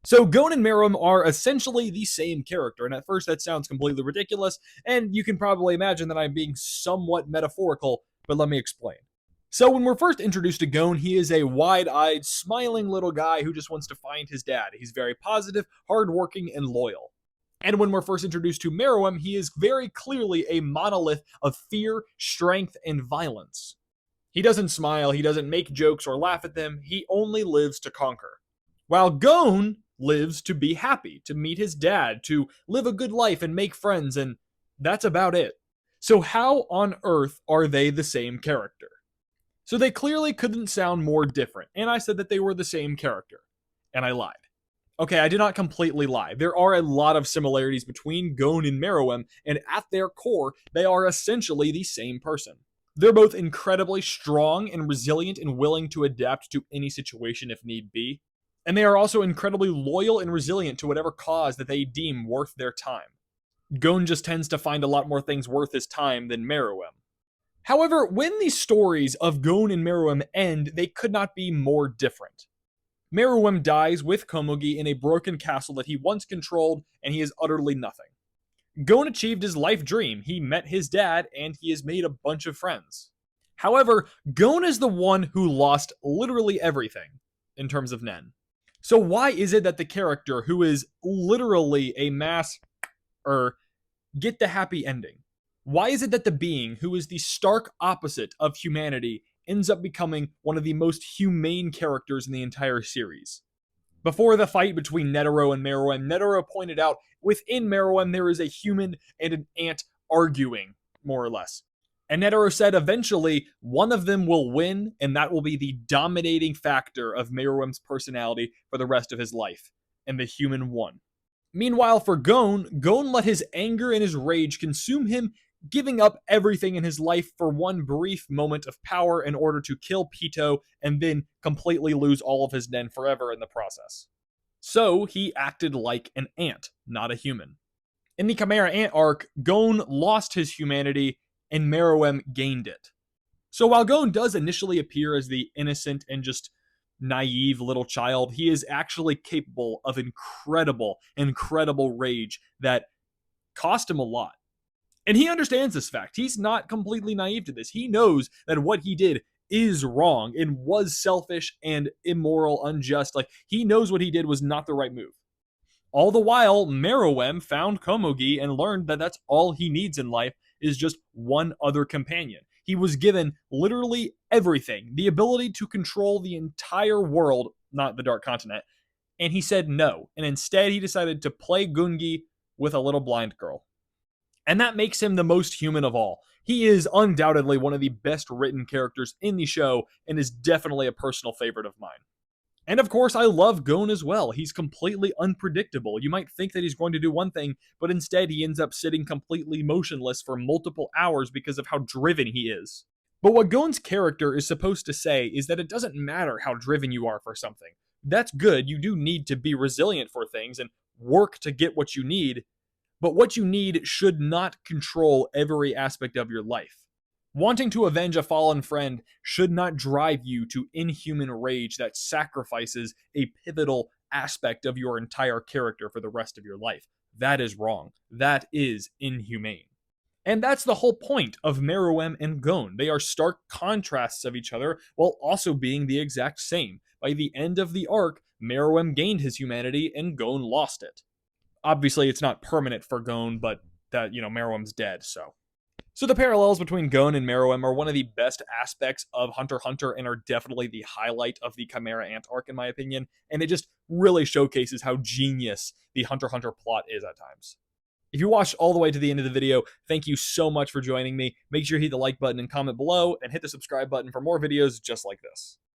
So Gon and Meruem are essentially the same character, and at first that sounds completely ridiculous, and you can probably imagine that I'm being somewhat metaphorical, but let me explain. So when we're first introduced to Gon, he is a wide-eyed, smiling little guy who just wants to find his dad. He's very positive, hardworking, and loyal. And when we're first introduced to Meruem, he is very clearly a monolith of fear, strength, and violence. He doesn't smile, he doesn't make jokes or laugh at them, he only lives to conquer. While Gon lives to be happy, to meet his dad, to live a good life and make friends, and that's about it. So how on earth are they the same character? So they clearly couldn't sound more different, and I said that they were the same character. And I lied. Okay, I did not completely lie. There are a lot of similarities between Gon and Meruem, and at their core, they are essentially the same person. They're both incredibly strong and resilient and willing to adapt to any situation if need be. And they are also incredibly loyal and resilient to whatever cause that they deem worth their time. Gon just tends to find a lot more things worth his time than Meruem. However, when the stories of Gon and Meruem end, they could not be more different. Meruem dies with Komugi in a broken castle that he once controlled, and he is utterly nothing. Gon achieved his life dream. He met his dad, and he has made a bunch of friends. However, Gon is the one who lost literally everything in terms of Nen. So why is it that the character who is literally a mass get the happy ending? Why is it that the being who is the stark opposite of humanity ends up becoming one of the most humane characters in the entire series? Before the fight between Netero and Meruem, Netero pointed out within Meruem there is a human and an ant arguing, more or less. And Netero said eventually one of them will win, and that will be the dominating factor of Meruem's personality for the rest of his life. And the human won. Meanwhile, for Gon, Gon let his anger and his rage consume him, giving up everything in his life for one brief moment of power in order to kill Pito and then completely lose all of his Nen forever in the process. So he acted like an ant, not a human. In the Chimera Ant arc, Gon lost his humanity and Meruem gained it. So while Gon does initially appear as the innocent and just naive little child, he is actually capable of incredible rage that cost him a lot. And he understands this fact. He's not completely naive to this. He knows that what he did is wrong and was selfish and immoral, unjust. Like, he knows what he did was not the right move. All the while, Meruem found Komugi and learned that that's all he needs in life is just one other companion. He was given literally everything, the ability to control the entire world, not the Dark Continent, and he said no. And instead, he decided to play Gungi with a little blind girl. And that makes him the most human of all. He is undoubtedly one of the best written characters in the show and is definitely a personal favorite of mine. And of course, I love Gon as well. He's completely unpredictable. You might think that he's going to do one thing, but instead he ends up sitting completely motionless for multiple hours because of how driven he is. But what Gon's character is supposed to say is that it doesn't matter how driven you are for something. That's good. You do need to be resilient for things and work to get what you need. But what you need should not control every aspect of your life. Wanting to avenge a fallen friend should not drive you to inhuman rage that sacrifices a pivotal aspect of your entire character for the rest of your life. That is wrong. That is inhumane. And that's the whole point of Meruem and Gon. They are stark contrasts of each other while also being the exact same. By the end of the arc, Meruem gained his humanity and Gon lost it. Obviously, it's not permanent for Gon, but that, Meruem's dead, so. So the parallels between Gon and Meruem are one of the best aspects of Hunter x Hunter and are definitely the highlight of the Chimera Ant arc, in my opinion, and it just really showcases how genius the Hunter x Hunter plot is at times. If you watched all the way to the end of the video, thank you so much for joining me. Make sure you hit the like button and comment below, and hit the subscribe button for more videos just like this.